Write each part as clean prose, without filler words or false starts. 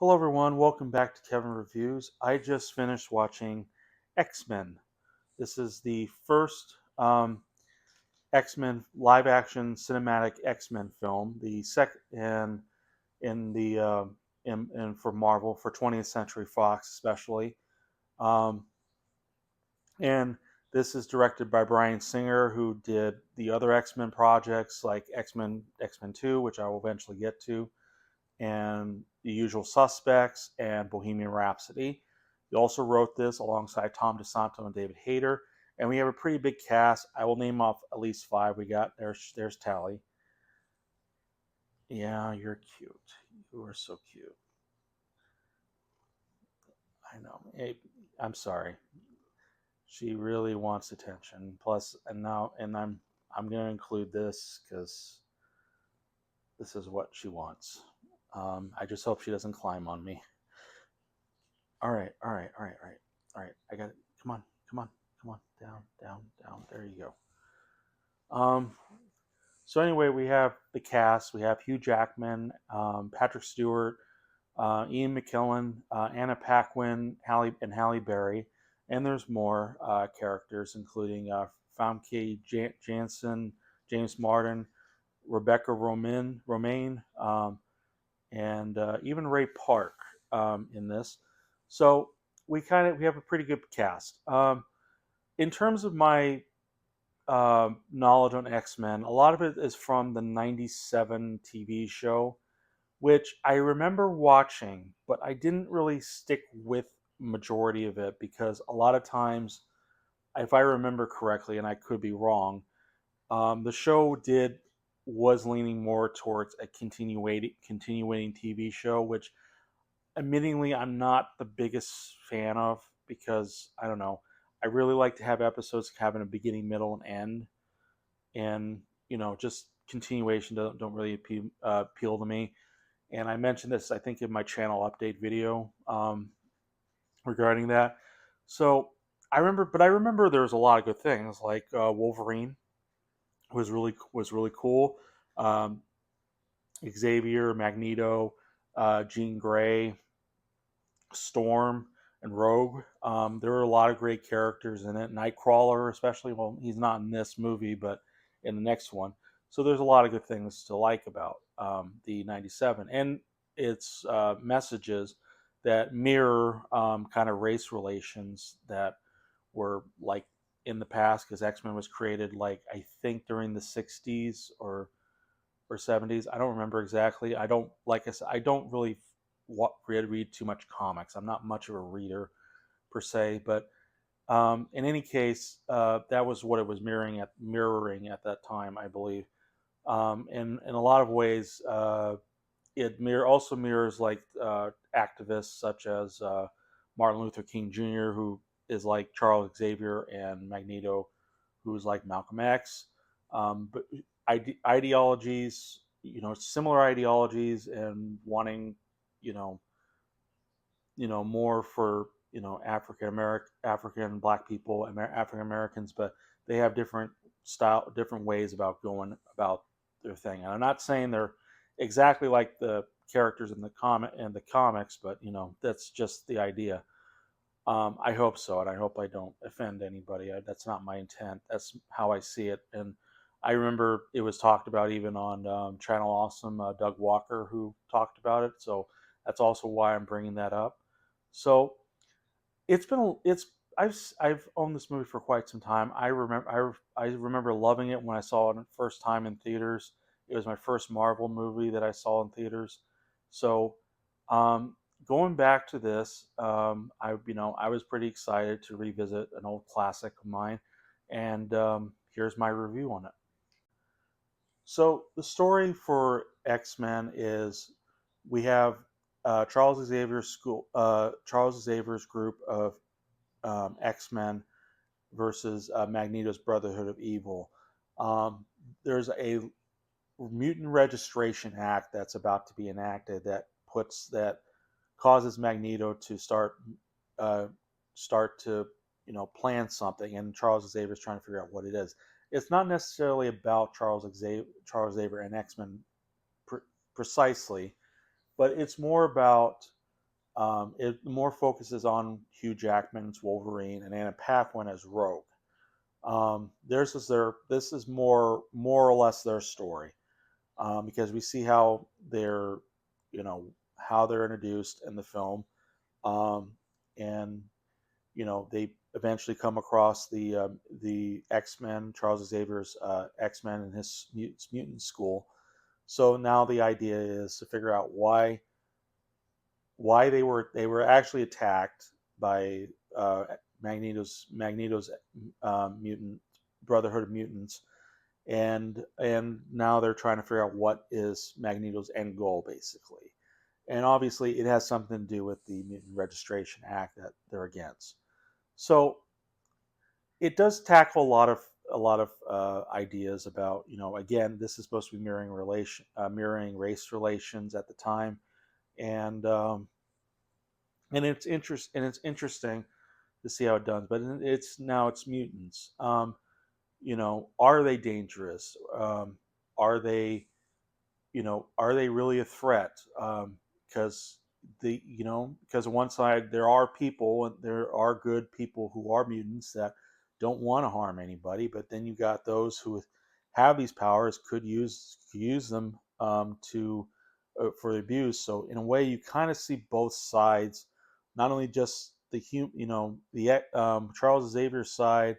Hello, everyone. Welcome back to Kevin Reviews. I just finished watching X-Men. This is the first X-Men live-action cinematic X-Men film, the second in the in for Marvel for 20th Century Fox, especially. Um, and this is directed by Bryan Singer, who did the other X-Men projects like X-Men 2, which I will eventually get to, and The Usual Suspects, and Bohemian Rhapsody. He also wrote this alongside Tom DeSanto and David Hayter, and we have a pretty big cast. I will name off at least five. We got there's Tally. Yeah, you're cute. You are so cute. I know. Hey, I'm sorry. She really wants attention. Plus, I'm gonna include this because this is what she wants. I just hope she doesn't climb on me. All right, all right, all right, all right, all right. I got it. Come on, come on, come on. Down, down, down. There you go. So anyway, we have the cast. We have Hugh Jackman, Patrick Stewart, Ian McKellen, Anna Paquin, Halle Berry, and there's more characters, including Famke Janssen, James Martin, Rebecca Romaine, and even Ray Park in this. So we have a pretty good cast. In terms of my knowledge on X Men, a lot of it is from the '97 TV show, which I remember watching, but I didn't really stick with majority of it because a lot of times, if I remember correctly, and I could be wrong, the show did was leaning more towards a continuating TV show, which admittingly I'm not the biggest fan of because I don't know. I really like to have episodes having a beginning, middle, and end, and just continuation don't really appeal to me. And I mentioned this, I think, in my channel update video regarding that. So I remember there was a lot of good things like Wolverine was really cool. Um, Xavier, Magneto, Jean Grey, Storm, and Rogue. There were a lot of great characters in it. Nightcrawler, especially. Well, he's not in this movie, but in the next one. So there's a lot of good things to like about the '97 and its messages that mirror kind of race relations that were like in the past, because X-Men was created like I think during the '60s or '70s. I don't remember exactly. I don't like I said, I don't really read too much comics. I'm not much of a reader per se, but in any case, that was what it was mirroring at that time, I believe. In a lot of ways, also mirrors like activists such as Martin Luther King Jr., who is like Charles Xavier, and Magneto, who is like Malcolm X. But ideologies, similar ideologies, and wanting, you know, more for African Black people, African Americans, but they have different ways about going about their thing. And I'm not saying they're exactly like the characters in the comics, but that's just the idea. I hope so, and I hope I don't offend anybody. That's not my intent. That's how I see it. And I remember it was talked about even on Channel Awesome. Doug Walker, who talked about it. So that's also why I'm bringing that up. So it's been it's I've owned this movie for quite some time. I remember loving it when I saw it the first time in theaters. It was my first Marvel movie that I saw in theaters. So um, going back to this, I was pretty excited to revisit an old classic of mine, and here's my review on it. So the story for X Men is we have Charles Xavier's group of X Men versus Magneto's Brotherhood of Evil. There's a mutant registration act that's about to be enacted that causes Magneto to uh, start to plan something, and Charles Xavier is trying to figure out what it is. It's not necessarily about Charles Xavier and X Men precisely, but it's more about It more focuses on Hugh Jackman's Wolverine and Anna Paquin as Rogue. Theirs is their this is more or less their story, because we see how they're how they're introduced in the film, um, and they eventually come across the X-Men, Charles Xavier's X-Men and his mutant school. So now the idea is to figure out why they were actually attacked by Magneto's mutant Brotherhood of Mutants, and now they're trying to figure out what is Magneto's end goal, basically. And obviously, it has something to do with the Mutant Registration Act that they're against. So it does tackle a lot of ideas about, again, this is supposed to be mirroring race relations at the time, and it's interesting to see how it does. But it's mutants. Are they dangerous? Are they really a threat? Because because on one side there are people, and there are good people who are mutants that don't want to harm anybody, but then you got those who have these powers, could use them, to for abuse. So in a way, you kind of see both sides, not only just the Charles Xavier side,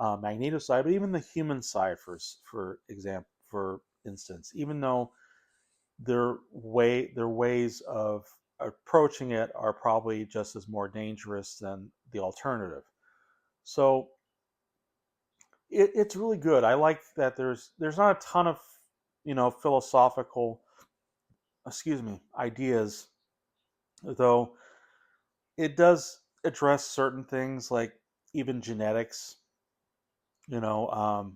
Magneto side, but even the human side, for instance, even though their ways of approaching it are probably just as more dangerous than the alternative. So it's really good. I like that there's not a ton of philosophical, ideas, though it does address certain things like even genetics, you know,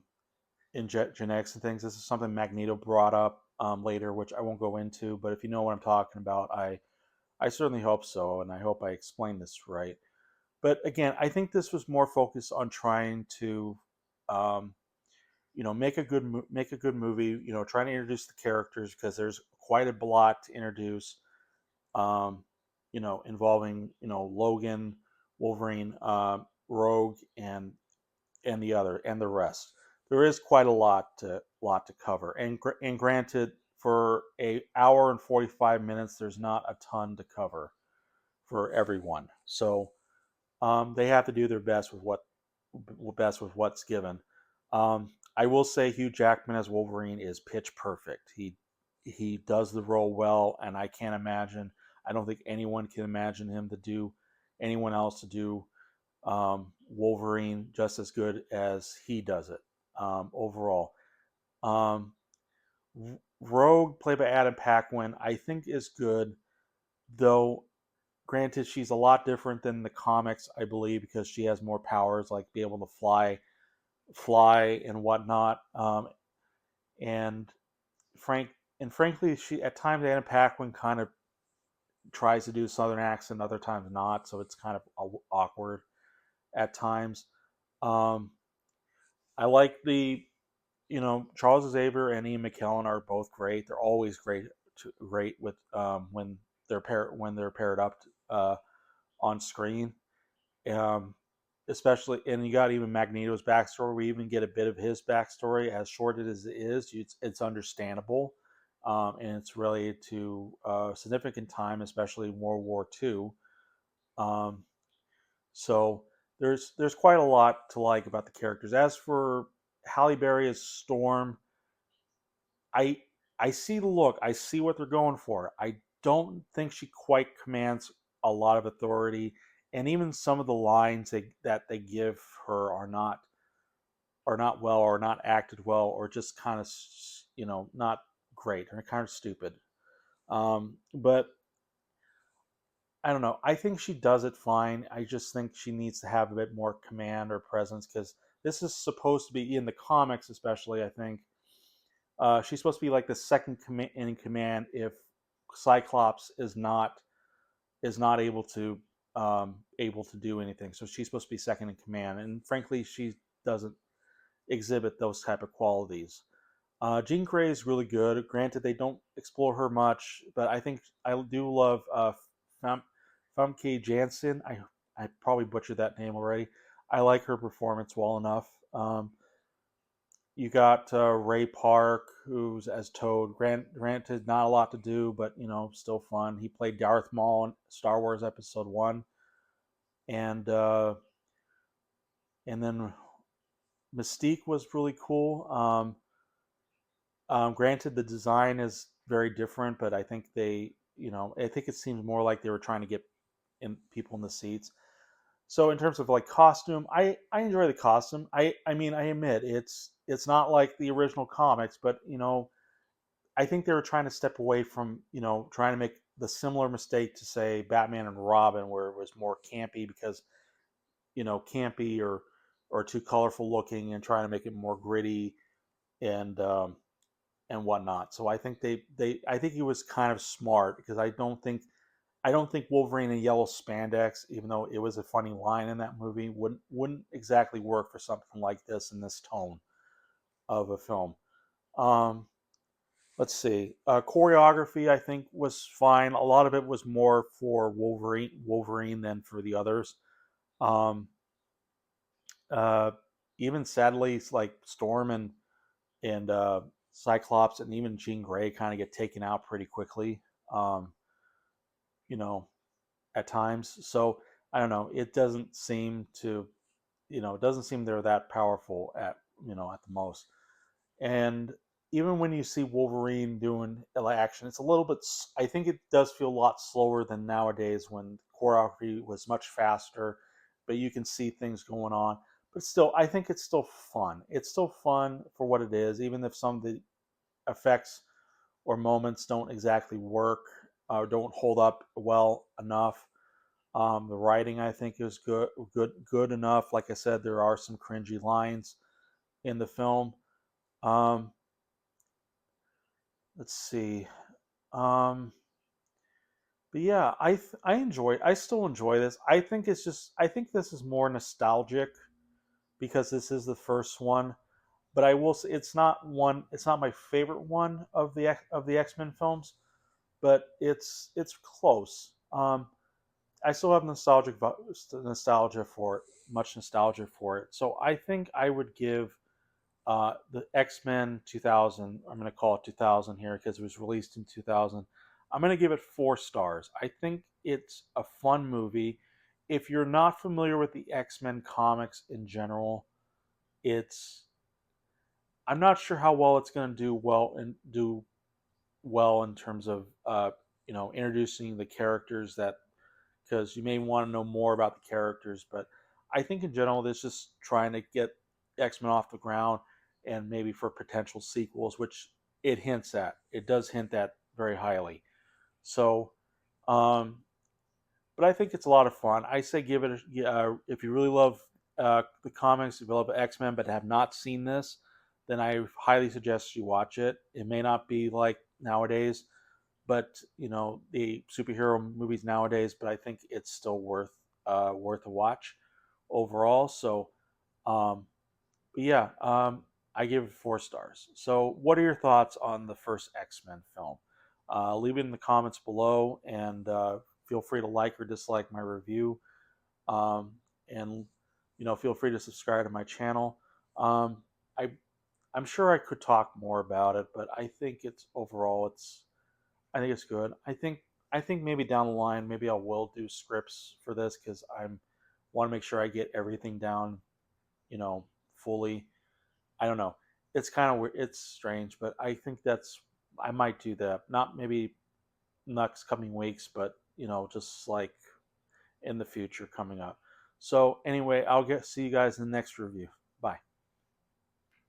in genetics and things. This is something Magneto brought up later, which I won't go into. But if you know what I'm talking about, I certainly hope so, and I hope I explained this right. But again, I think this was more focused on trying to, um, make a good movie. Trying to introduce the characters, because there's quite a lot to introduce. Um, involving Logan, Wolverine, Rogue, and the rest. There is quite a lot to cover, and granted, for a hour and 45 minutes, there's not a ton to cover for everyone. So they have to do their best with what's given. I will say Hugh Jackman as Wolverine is pitch perfect. He does the role well, and I can't imagine. I don't think anyone can imagine anyone else to do Wolverine just as good as he does it, overall. Um, Rogue, played by Adam Paquin, I think is good, though. Granted, she's a lot different than the comics, I believe, because she has more powers, like be able to fly and whatnot. And frank frankly, she at times Anna Paquin kind of tries to do a Southern accent, other times not, so it's kind of awkward at times. Um, I like Charles Xavier and Ian McKellen are both great. They're always great with when they're paired up on screen. Um, Especially, and you got even Magneto's backstory. We even get a bit of his backstory, as short as it is. It's understandable, and it's related to a significant time, especially World War II. Um, so there's quite a lot to like about the characters. As for Halle Berry as Storm, I I see the look. I see what they're going for. I don't think she quite commands a lot of authority, and even some of the lines that they give her are not well, or not acted well, or just kind of not great, or kind of stupid. But I don't know. I think she does it fine. I just think she needs to have a bit more command or presence, because this is supposed to be, in the comics, especially. I think she's supposed to be like the second in command if Cyclops is not able to do anything. So she's supposed to be second in command, and frankly, she doesn't exhibit those type of qualities. Jean Grey is really good. Granted, they don't explore her much, but I think I do love Famke Janssen. I probably butchered that name already. I like her performance well enough. You got Ray Park, who's as Toad. Granted, not a lot to do, but still fun. He played Darth Maul in Star Wars Episode One, and and then Mystique was really cool. Granted, the design is very different, but I think I think it seems more like they were trying to get people in the seats. So in terms of like costume, I enjoy the costume. I mean, I admit it's not like the original comics, but I think they were trying to step away from trying to make the similar mistake to say Batman and Robin, where it was more campy because campy or too colorful looking, and trying to make it more gritty and and whatnot. So I think I think he was kind of smart because I don't think Wolverine in yellow spandex, even though it was a funny line in that movie, wouldn't exactly work for something like this in this tone of a film. Um, let's see. Choreography, I think, was fine. A lot of it was more for Wolverine than for the others. Um, uh, even sadly, it's like Storm and Cyclops and even Jean Grey kind of get taken out pretty quickly. Um, you know, at times. So I don't know. It doesn't seem to, it doesn't seem they're that powerful at at the most. And even when you see Wolverine doing action, it's a little bit. I think it does feel a lot slower than nowadays when choreography was much faster, but you can see things going on. But still, I think it's still fun. It's still fun for what it is, even if some of the effects or moments don't exactly work or don't hold up well enough. The writing I think is good enough. Like I said, there are some cringy lines in the film. Um, let's see. Um, but yeah, I still enjoy this. I think this is more nostalgic because this is the first one. But I will say it's not my favorite one of the X-Men films, but it's close. I still have nostalgia for it, much nostalgia for it. So I think I would give the X Men 2000. I'm going to call it 2000 here because it was released in 2000. I'm going to give it 4 stars. I think it's a fun movie. If you're not familiar with the X Men comics in general, it's I'm not sure how well it's going to do well in terms of introducing the characters that because you may want to know more about the characters. But I think in general, this is just trying to get X Men off the ground and maybe for potential sequels, which it hints at. It does hint at very highly. So, um, but I think it's a lot of fun. I say give it if you really love the comics, if you love X Men but have not seen this, then I highly suggest you watch it. It may not be like nowadays, but the superhero movies nowadays. But I think it's still worth a watch overall. So, um, but yeah, I give it 4 stars. So, what are your thoughts on the first X Men film? Leave it in the comments below, and feel free to like or dislike my review. Um, and feel free to subscribe to my channel. Um, I I'm sure I could talk more about it, but I think I think it's good. I think maybe down the line, maybe I will do scripts for this because I'm want to make sure I get everything down, you know, fully. I don't know. It's kind of weird. It's strange, but I think I might do that. Not maybe next coming weeks, but just like in the future coming up. So anyway, I'll see you guys in the next review. Bye.